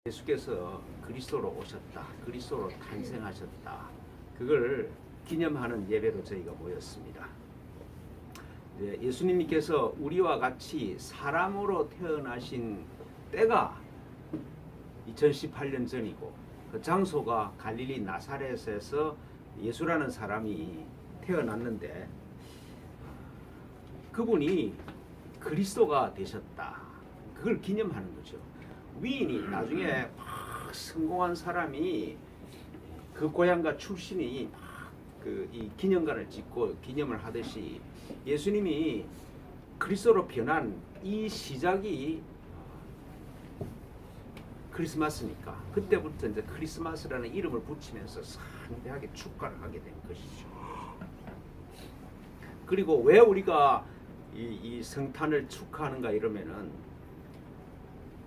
예수께서 그리스도로 오셨다. 그리스도로 탄생하셨다. 그걸 기념하는 예배로 저희가 모였습니다. 예수님께서 우리와 같이 사람으로 태어나신 때가 2018년 전이고 그 장소가 갈릴리 나사렛에서 예수라는 사람이 태어났는데 그분이 그리스도가 되셨다. 그걸 기념하는 거죠. 위인이 나중에 막 성공한 사람이 그 고향과 출신이 막 이 기념관을 짓고 기념을 하듯이 예수님이 그리스도로 변한 이 시작이 크리스마스니까 그때부터 이제 크리스마스라는 이름을 붙이면서 상대하게 축가를 하게 된 것이죠. 그리고 왜 우리가 이 성탄을 축하하는가 이러면은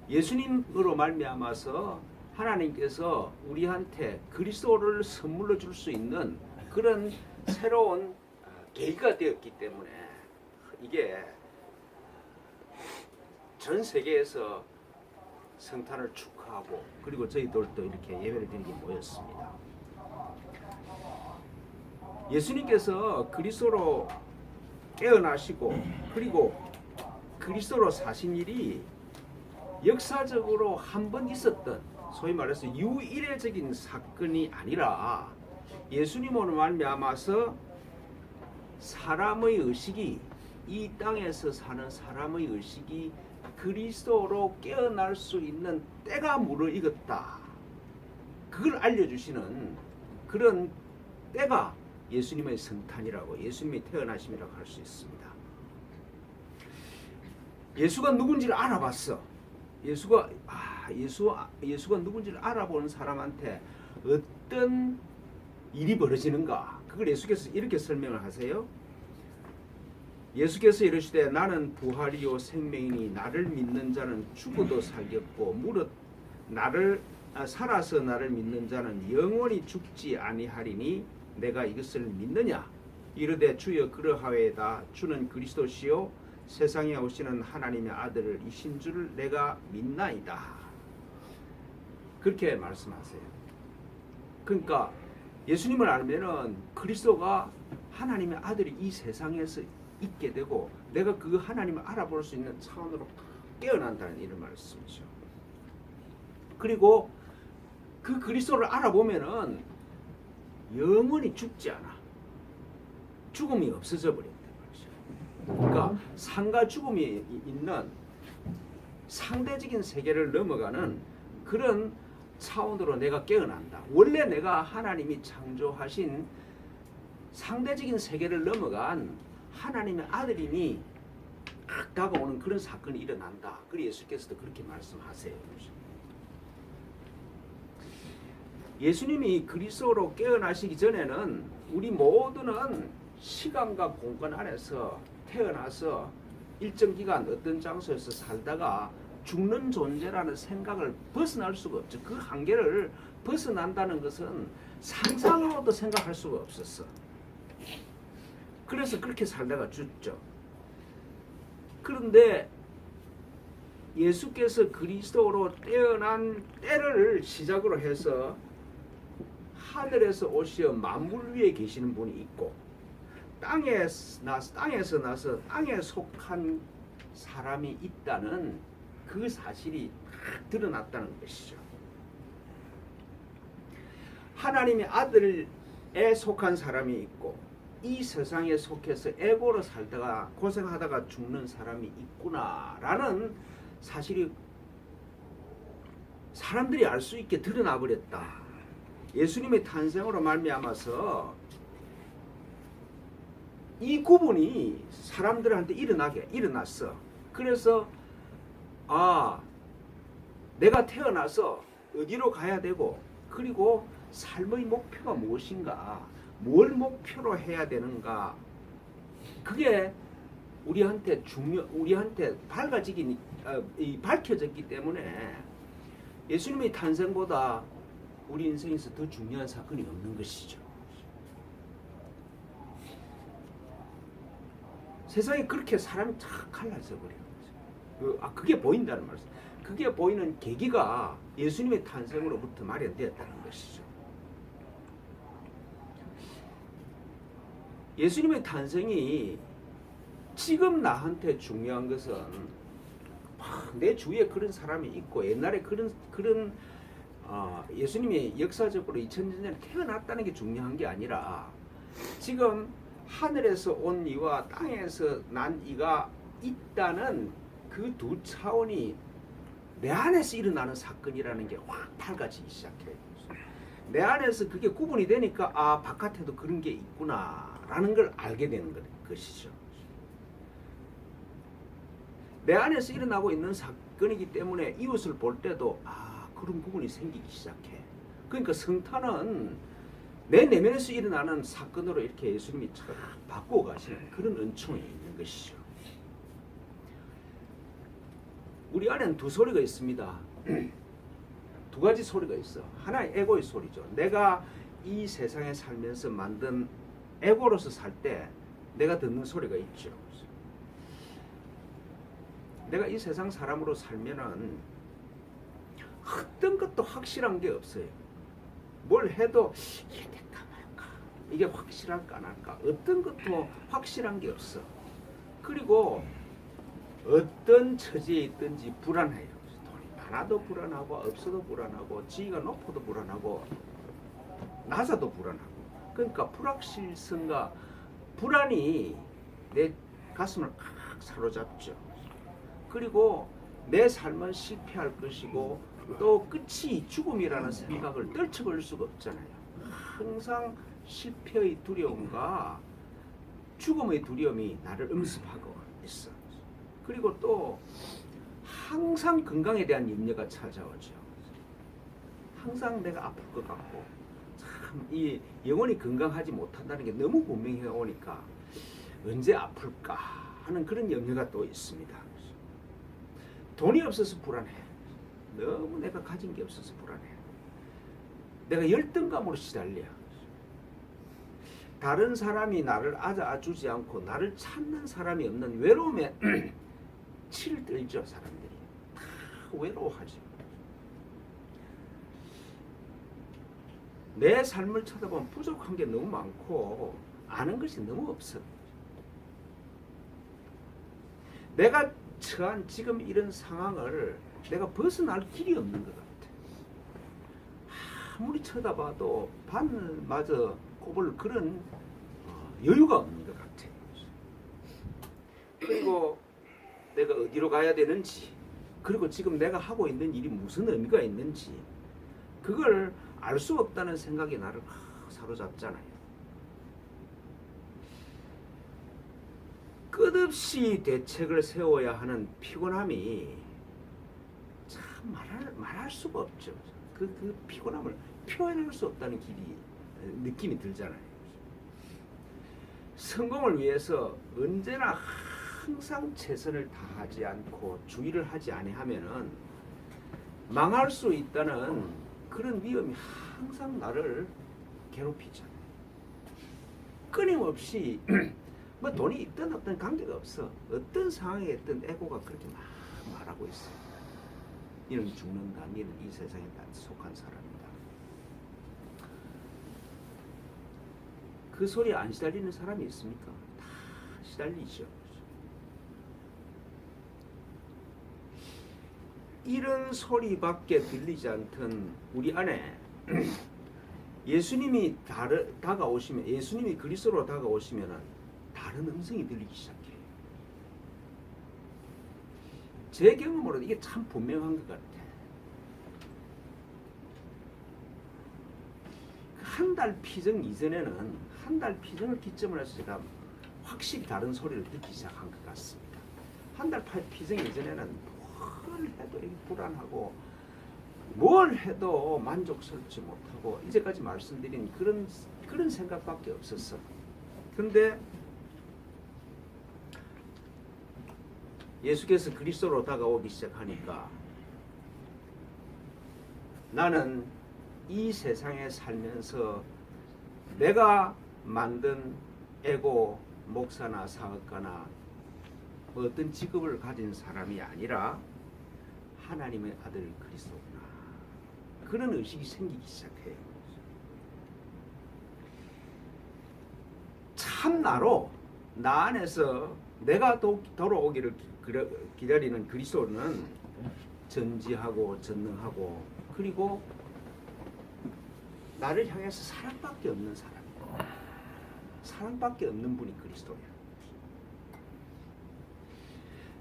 예수님으로 말미암아서 하나님께서 우리한테 그리스도를 선물로 줄 수 있는 그런 새로운 계기가 되었기 때문에 이게 전 세계에서 성탄을 축하하고 그리고 저희들도 이렇게 예배를 드리기 모였습니다. 예수님께서 그리스도로 깨어나시고 그리고 그리스도로 사신 일이 역사적으로 한 번 있었던 소위 말해서 유일해적인 사건이 아니라 예수님으로 말미암아서 사람의 의식이 이 땅에서 사는 사람의 의식이 그리스도로 깨어날 수 있는 때가 무르익었다. 그걸 알려주시는 그런 때가 예수님의 성탄이라고 예수님이 태어나심이라고 할 수 있습니다. 예수가 누군지를 알아봤어. 예수가 누군지를 알아보는 사람한테 어떤 일이 벌어지는가? 그걸 예수께서 이렇게 설명을 하세요. 예수께서 이르시되 나는 부활이요 생명이니 나를 믿는 자는 죽어도 살겠고 무릇 살아서 나를 믿는 자는 영원히 죽지 아니하리니 내가 이것을 믿느냐? 이르되 주여 그러하외다. 주는 그리스도시요 세상에 오시는 하나님의 아들이신 줄 내가 믿나이다. 그렇게 말씀하세요. 그러니까 예수님을 알면은 그리스도가 하나님의 아들이 이 세상에서 있게 되고 내가 그 하나님을 알아볼 수 있는 차원으로 깨어난다는 이런 말씀이죠. 그리고 그 그리스도를 알아보면은 영원히 죽지 않아. 죽음이 없어져 버린다. 그러니까 삶과 죽음이 있는 상대적인 세계를 넘어가는 그런 차원으로 내가 깨어난다. 원래 내가 하나님이 창조하신 상대적인 세계를 넘어간 하나님의 아들이니 딱 다가오는 그런 사건이 일어난다. 그래서 예수께서도 그렇게 말씀하세요. 예수님이 그리스도로 깨어나시기 전에는 우리 모두는 시간과 공간 안에서 태어나서 일정 기간 어떤 장소에서 살다가 죽는 존재라는 생각을 벗어날 수가 없죠. 그 한계를 벗어난다는 것은 상상으로도 생각할 수가 없었어. 그래서 그렇게 살다가 죽죠. 그런데 예수께서 그리스도로 태어난 때를 시작으로 해서 하늘에서 오시어 만물 위에 계시는 분이 있고 땅에서 나서 땅에 속한 사람이 있다는 그 사실이 딱 드러났다는 것이죠. 하나님의 아들에 속한 사람이 있고 이 세상에 속해서 에고로 살다가 고생하다가 죽는 사람이 있구나라는 사실이 사람들이 알 수 있게 드러나 버렸다. 예수님의 탄생으로 말미암아서 이 구분이 사람들한테 일어났어. 그래서 내가 태어나서 어디로 가야 되고 그리고 삶의 목표가 무엇인가, 뭘 목표로 해야 되는가, 그게 우리한테 밝혀졌기 때문에 예수님의 탄생보다 우리 인생에서 더 중요한 사건이 없는 것이죠. 세상에 그렇게 사람이 탁 갈라져 버려요. 그게 보인다는 말씀. 그게 보이는 계기가 예수님의 탄생으로부터 마련되었다는 것이죠. 예수님의 탄생이 지금 나한테 중요한 것은 내 주위에 그런 사람이 있고 옛날에 그런 예수님이 역사적으로 2000년 전에 태어났다는 게 중요한 게 아니라 지금 하늘에서 온 이와 땅에서 난 이가 있다는 그 두 차원이 내 안에서 일어나는 사건이라는 게 확 밝아지기 시작해요. 내 안에서 그게 구분이 되니까 바깥에도 그런 게 있구나라는 걸 알게 되는 것이죠. 내 안에서 일어나고 있는 사건이기 때문에 이웃을 볼 때도 그런 부분이 생기기 시작해. 그러니까 성탄은 내 내면에서 일어나는 사건으로 이렇게 예수님이 바꾸어 가시는 그런 은총이 있는 것이죠. 우리 안에는 두 소리가 있습니다. 두 가지 소리가 있어. 하나는 에고의 소리죠. 내가 이 세상에 살면서 만든 에고로서 살 때 내가 듣는 소리가 있죠. 내가 이 세상 사람으로 살면은 어떤 것도 확실한 게 없어요. 뭘 해도 이게 될까 말까, 이게 확실할까 안 할까, 어떤 것도 확실한 게 없어. 그리고 어떤 처지에 있든지 불안해요. 돈이 많아도 불안하고 없어도 불안하고 지위가 높아도 불안하고 낮아도 불안하고. 그러니까 불확실성과 불안이 내 가슴을 칵 사로잡죠. 그리고 내 삶은 실패할 것이고 또 끝이 죽음이라는 생각을 떨쳐버릴 수가 없잖아요. 항상 실패의 두려움과 죽음의 두려움이 나를 음습하고 있어. 그리고 또 항상 건강에 대한 염려가 찾아오죠. 항상 내가 아플 것 같고 참 이 영원히 건강하지 못한다는 게 너무 분명해 오니까 언제 아플까 하는 그런 염려가 또 있습니다. 돈이 없어서 불안해. 너무 내가 가진 게 없어서 불안해. 내가 열등감으로 시달려. 다른 사람이 나를 안아주지 않고 나를 찾는 사람이 없는 외로움에 치를 떨죠. 사람들이 다 외로워하죠. 내 삶을 쳐다보면 부족한 게 너무 많고 아는 것이 너무 없어. 내가 처한 지금 이런 상황을 내가 벗어날 길이 없는 것 같아. 아무리 쳐다봐도 바늘마저 꼽을 그런 여유가 없는 것 같아. 그리고 내가 어디로 가야 되는지, 그리고 지금 내가 하고 있는 일이 무슨 의미가 있는지 그걸 알 수 없다는 생각이 나를 사로잡잖아요. 끝없이 대책을 세워야 하는 피곤함이 참 말할 수가 없죠. 그 피곤함을 표현할 수 없다는 느낌이 들잖아요. 성공을 위해서 언제나 항상 최선을 다하지 않고 주의를 하지 아니하면은 망할 수 있다는 그런 위험이 항상 나를 괴롭히잖아요. 끊임없이 뭐 돈이 있든 없든 관계가 없어. 어떤 상황에 있든 에고가 그렇게 막 말하고 있어요. 너는 죽는다. 너는 이 세상에 속한 사람이다. 그 소리에 안 시달리는 사람이 있습니까? 다 시달리죠. 이런 소리밖에 들리지 않던 우리 안에 예수님이 다가오시면, 예수님이 그리스도로 다가오시면은 다른 음성이 들리기 시작해요. 제 경험으로 이게 참 분명한 것 같아. 한 달 피정 이전에는, 한 달 피정을 기점으로 해서 제가 확실히 다른 소리를 듣기 시작한 것 같습니다. 한 달 피정 이전에는 뭘 해도 불안하고 뭘 해도 만족스럽지 못하고 이제까지 말씀드린 그런 생각밖에 없었어. 근데 예수께서 그리스도로 다가오기 시작하니까 나는 이 세상에 살면서 내가 만든 에고, 목사나 사업가나 뭐 어떤 직업을 가진 사람이 아니라 하나님의 아들 그리스도구나. 그런 의식이 생기기 시작해요. 참나로 나 안에서 내가 돌아오기를 기다리는 그리스도는 전지하고 전능하고 그리고 나를 향해서 사랑밖에 없는 사람이고 사랑밖에 없는 분이 그리스도예요.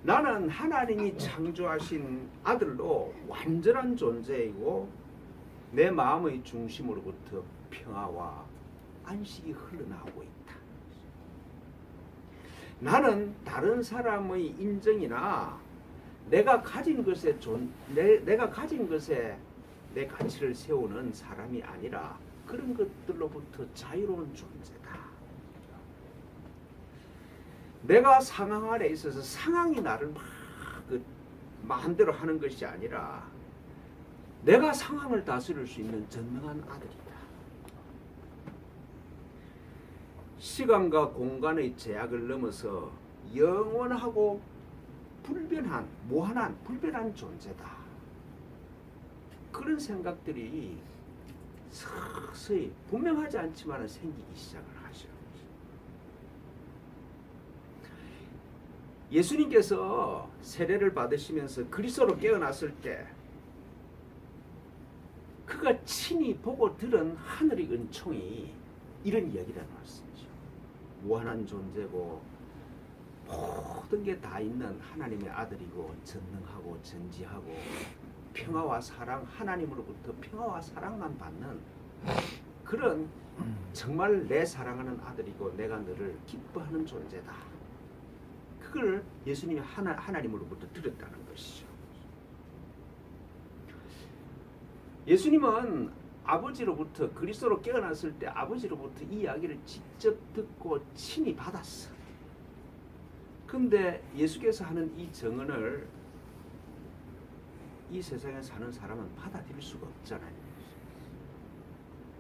나는 하나님이 창조하신 아들로 완전한 존재이고 내 마음의 중심으로부터 평화와 안식이 흘러나오고 있다. 나는 다른 사람의 인정이나 내가 가진 것에 내 가치를 세우는 사람이 아니라 그런 것들로부터 자유로운 존재다. 내가 상황 안에 있어서 상황이 나를 막 마음대로 하는 것이 아니라 내가 상황을 다스릴 수 있는 전능한 아들이다. 시간과 공간의 제약을 넘어서 영원하고 무한한 불변한 존재다. 그런 생각들이 서서히 분명하지 않지만 생기기 시작을 하죠. 예수님께서 세례를 받으시면서 그리스도로 깨어났을 때 그가 친히 보고 들은 하늘의 은총이 이런 이야기라는 말씀이죠. 무한한 존재고 모든 게 다 있는 하나님의 아들이고 전능하고 전지하고 평화와 사랑, 하나님으로부터 평화와 사랑만 받는 그런 정말 내 사랑하는 아들이고 내가 너를 기뻐하는 존재다. 그걸 예수님이 하나님으로부터 들었다는 것이죠. 예수님은 아버지로부터 그리스도로 깨어났을 때 아버지로부터 이 이야기를 직접 듣고 친히 받았어. 근데 예수께서 하는 이 증언을 이 세상에 사는 사람은 받아들일 수가 없잖아요.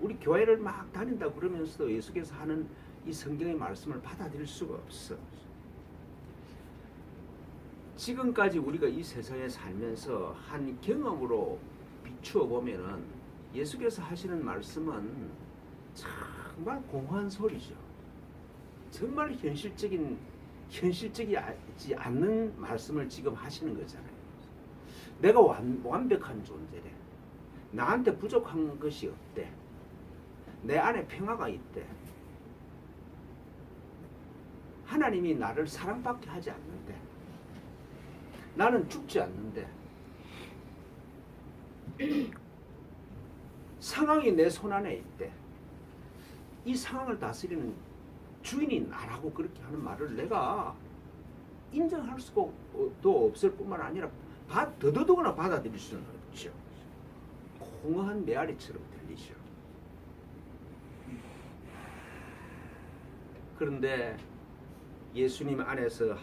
우리 교회를 막 다닌다 그러면서도 예수께서 하는 이 성경의 말씀을 받아들일 수가 없어. 지금까지 우리가 이 세상에 살면서 한 경험으로 비추어 보면은 예수께서 하시는 말씀은 정말 공허한 소리죠. 정말 현실적이지 않는 말씀을 지금 하시는 거잖아요. 내가 완벽한 존재래. 나한테 부족한 것이 없대. 내 안에 평화가 있대. 하나님이 나를 사랑받게 하지 않는데. 나는 죽지 않는데. 상황이 내 손 안에 있대. 이 상황을 다스리는 주인이 나라고 그렇게 하는 말을 내가 인정할 수도 없을 뿐만 아니라 더더더구나 받아들일 수는 없죠. 공허한 메아리처럼 들리죠. 그런데 예수님 안에서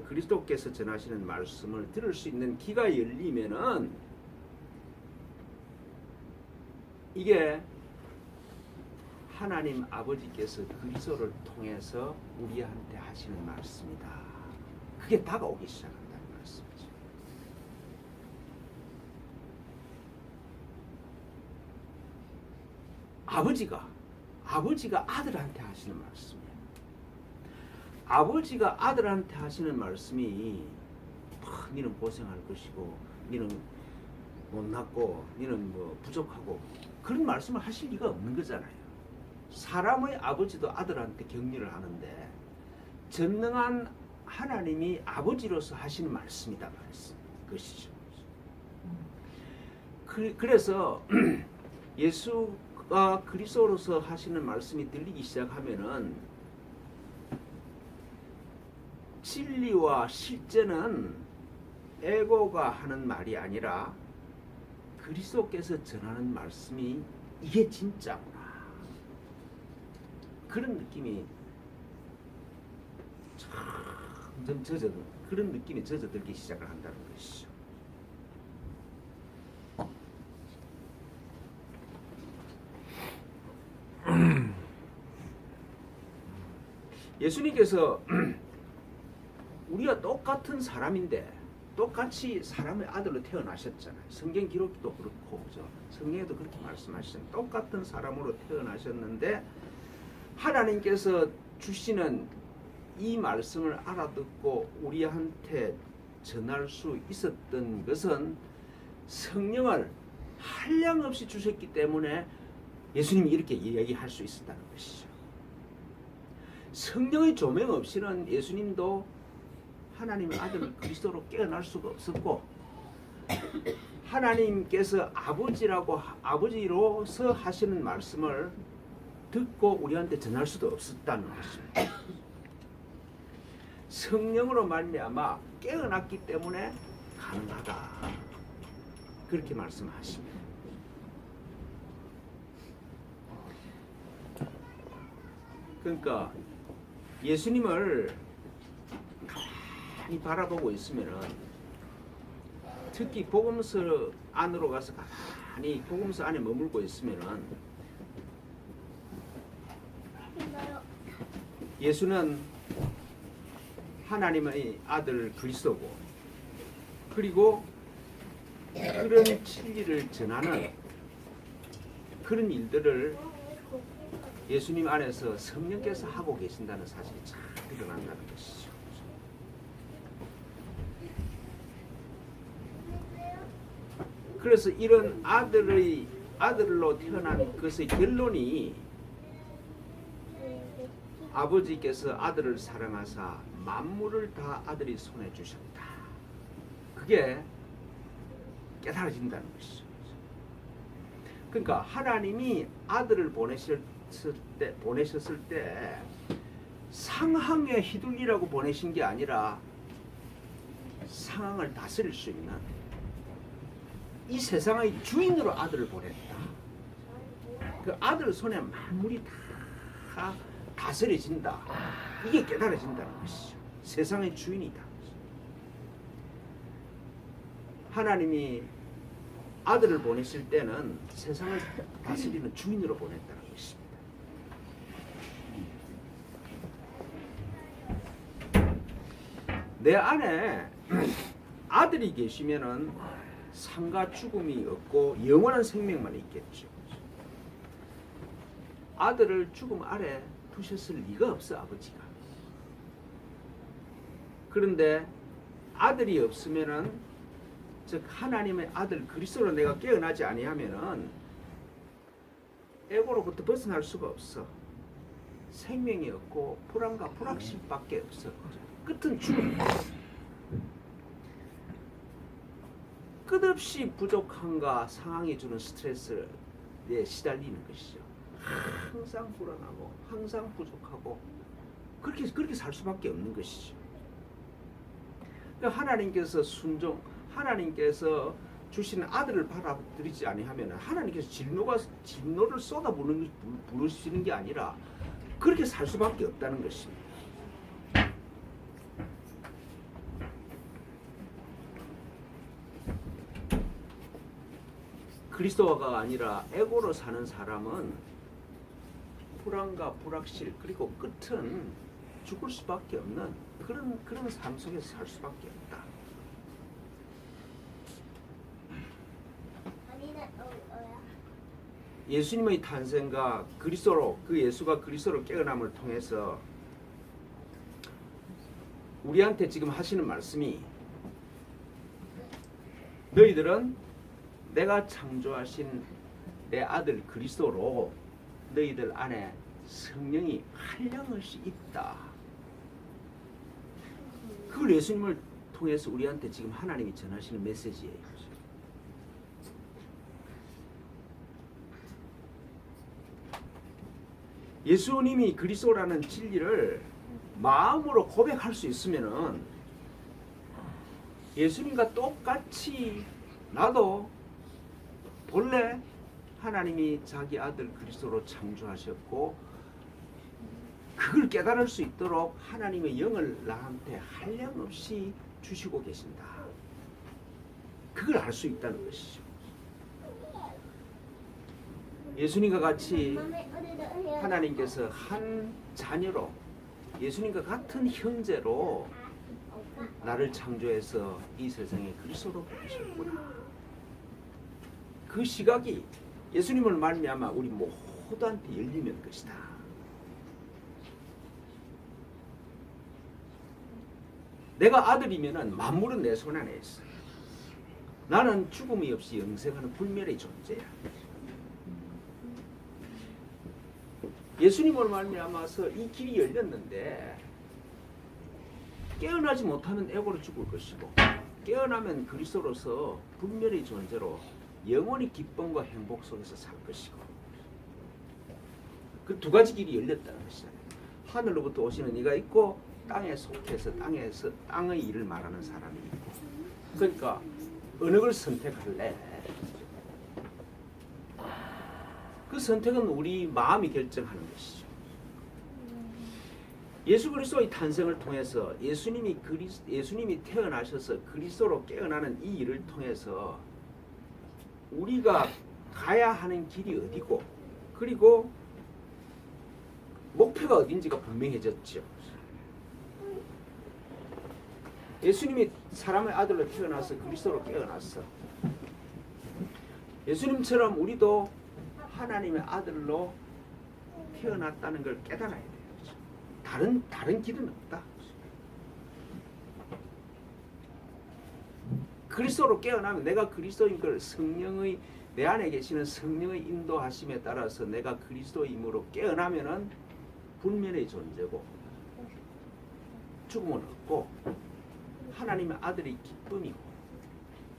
그리스도께서 전하시는 말씀을 들을 수 있는 귀가 열리면은 이게 하나님 아버지께서 그리스도를 통해서 우리한테 하시는 말씀이다. 그게 다가오기 시작한다는 말씀이죠. 아버지가 아들한테 하시는 말씀이에요. 아버지가 아들한테 하시는 말씀이 너는 고생할 것이고 너는 못났고 너는 뭐 부족하고 그런 말씀을 하실 리가 없는 거잖아요. 사람의 아버지도 아들한테 격려를 하는데 전능한 하나님이 아버지로서 하시는 말씀이다 것이죠. 그래서 예수가 그리스도로서 하시는 말씀이 들리기 시작하면은 진리와 실제는 에고가 하는 말이 아니라 그리스도께서 전하는 말씀이 이게 진짜구나. 그런 느낌이 점점 그런 느낌이 젖어들기 시작을 한다는 것이죠. 예수님께서 우리가 똑같은 사람인데 똑같이 사람의 아들로 태어나셨잖아요. 성경 기록도 그렇고, 그죠? 성경에도 그렇게 말씀하시잖아요. 똑같은 사람으로 태어나셨는데 하나님께서 주시는 이 말씀을 알아듣고 우리한테 전할 수 있었던 것은 성령을 한량없이 주셨기 때문에 예수님이 이렇게 이야기할 수 있었다는 것이죠. 성령의 조명 없이는 예수님도 하나님의 아들 그리스도로 깨어날 수가 없었고, 하나님께서 아버지로서 하시는 말씀을 듣고 우리한테 전할 수도 없었다는 것입니다. 성령으로 말미암아 깨어났기 때문에 가능하다, 그렇게 말씀하십니다. 그러니까 예수님을 가만히 바라보고 있으면은, 특히 복음서 안으로 가서 가만히 복음서 안에 머물고 있으면은, 예수는 하나님의 아들 그리스도고, 그리고 그런 진리를 전하는 그런 일들을 예수님 안에서 성령께서 하고 계신다는 사실이 잘 드러난다는 것이죠. 그래서 이런 아들로 태어난 것의 결론이, 아버지께서 아들을 사랑하사 만물을 다 아들이 손에 주셨다, 그게 깨달아진다는 것이죠. 그러니까 하나님이 아들을 보내셨을 때 상황에 휘둘리라고 보내신 게 아니라 상황을 다스릴 수 있는 이 세상의 주인으로 아들을 보냈다. 그 아들 손에 만물이 다 다스려진다, 이게 깨달아진다는 것이죠. 세상의 주인이다. 하나님이 아들을 보내실 때는 세상을 다스리는 주인으로 보냈다는 것입니다. 내 안에 아들이 계시면은 삶과 죽음이 없고 영원한 생명만 있겠죠. 아들을 죽음 아래 두셨을 리가 없어, 아버지가. 그런데 아들이 없으면은, 즉 하나님의 아들 그리스도로 내가 깨어나지 아니하면은 에고로부터 벗어날 수가 없어. 생명이 없고 불안과 불확실밖에 없어. 끝은 죽음. 끝없이 부족함과 상황이 주는 스트레스에 시달리는 것이죠. 항상 불안하고 항상 부족하고 그렇게 살 수밖에 없는 것이죠. 그러니까 하나님께서 주시는 아들을 받아들이지 아니하면 하나님께서 진노를 쏟아 부르시는 게 아니라 그렇게 살 수밖에 없다는 것입니다. 그리스도가 아니라 에고로 사는 사람은 불안과 불확실, 그리고 끝은 죽을 수밖에 없는 그런 삶 속에서 살 수밖에 없다. 예수님의 탄생과 예수가 그리스도로 깨어남을 통해서 우리한테 지금 하시는 말씀이, 너희들은 내가 창조하신 내 아들 그리스도로 너희들 안에 성령이 한량없이 있다. 그걸 예수님을 통해서 우리한테 지금 하나님이 전하시는 메시지예요. 예수님이 그리스도라는 진리를 마음으로 고백할 수 있으면은 예수님과 똑같이 나도 본래 하나님이 자기 아들 그리스도로 창조하셨고 그걸 깨달을 수 있도록 하나님의 영을 나한테 한량없이 주시고 계신다. 그걸 알 수 있다는 것이죠. 예수님과 같이 하나님께서 한 자녀로, 예수님과 같은 형제로 나를 창조해서 이 세상에 그리스도로 보내셨구나. 그 시각이 예수님을 말미암아 우리 모두한테 열리면 것이다. 내가 아들이면은 만물은 내 손 안에 있어. 나는 죽음이 없이 영생하는 불멸의 존재야. 예수님을 말미암아서 이 길이 열렸는데 깨어나지 못하면 애고로 죽을 것이고 깨어나면 그리스도로서 불멸의 존재로 영원히 기쁨과 행복 속에서 살 것이고 그 두 가지 길이 열렸다는 것이잖아요. 하늘로부터 오시는 이가 있고 땅에 속해서 땅의 일을 말하는 사람이 있고 그러니까 어느 걸 선택할래? 그 선택은 우리 마음이 결정하는 것이죠. 예수 그리스도의 탄생을 통해서 예수님이 태어나셔서 그리스도로 깨어나는 이 일을 통해서 우리가 가야 하는 길이 어디고 그리고 목표가 어딘지가 분명해졌죠. 예수님이 사람의 아들로 태어나서 그리스도로 깨어났어. 예수님처럼 우리도 하나님의 아들로 태어났다는 걸 깨달아야 돼요. 다른 길은 없다. 그리스도로 깨어나면 내가 그리스도인 걸 성령의 내 안에 계시는 성령의 인도하심에 따라서 내가 그리스도임으로 깨어나면은 불멸의 존재고 죽음은 없고 하나님의 아들의 기쁨이고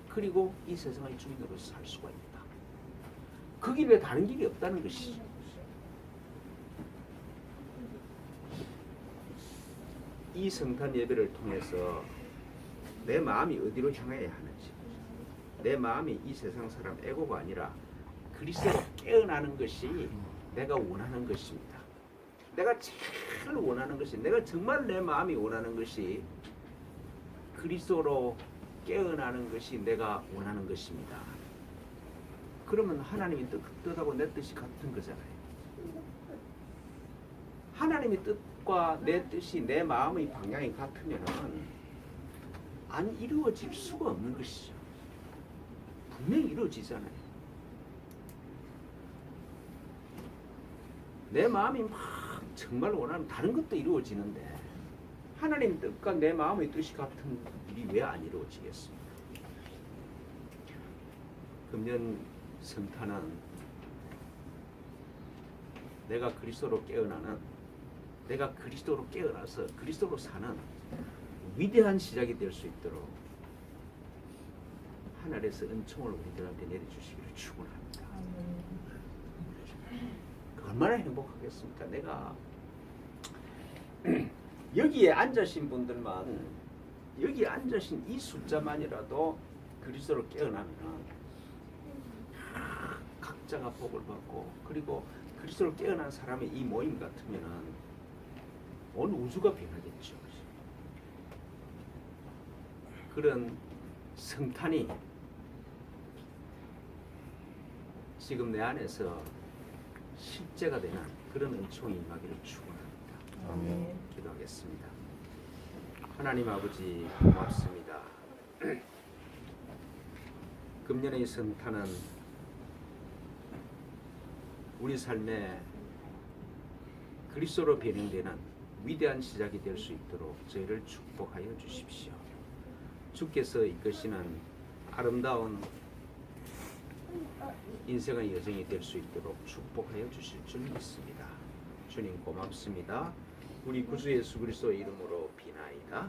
그리고 이 세상의 주인으로서 살 수가 있다. 그 길 외에 다른 길이 없다는 것이죠. 이 성탄 예배를 통해서 내 마음이 어디로 향해야 하는지 내 마음이 이 세상 사람 에고가 아니라 그리스도로 깨어나는 것이 내가 원하는 것입니다. 내가 제일 원하는 것이 내가 정말 내 마음이 원하는 것이 그리스도로 깨어나는 것이 내가 원하는 것입니다. 그러면 하나님의 뜻하고 내 뜻이 같은 거잖아요. 하나님의 뜻과 내 뜻이 내 마음의 방향이 같으면 안 이루어질 수가 없는 것이죠. 분명히 이루어지잖아요. 내 마음이 막 정말 원하는 다른 것도 이루어지는데 하나님 뜻과 내 마음의 뜻이 같은 일이 왜 안 이루어지겠습니까? 금년 성탄은 내가 그리스도로 깨어나는 내가 그리스도로 깨어나서 그리스도로 사는 위대한 시작이 될 수 있도록 하늘에서 은총을 우리들한테 내려주시기를 축원합니다. 얼마나 행복하겠습니까? 내가 여기에 앉으신 분들만 여기에 앉으신 이 숫자만이라도 그리스도로 깨어나면 각자가 복을 받고 그리고 그리스도로 깨어난 사람의 이 모임 같으면 온 우주가 변하겠죠. 그런 성탄이 지금 내 안에서 실제가 되는 그런 은총이 임하기를 축원합니다. 아멘. 기도하겠습니다. 하나님 아버지 고맙습니다. 금년의 성탄은 우리 삶에 그리스도로 변형되는 위대한 시작이 될 수 있도록 저희를 축복하여 주십시오. 주께서 이끄시는 아름다운 인생의 여정이 될 수 있도록 축복하여 주실 줄 믿습니다. 주님 고맙습니다. 우리 구주 예수 그리스도의 이름으로 비나이다.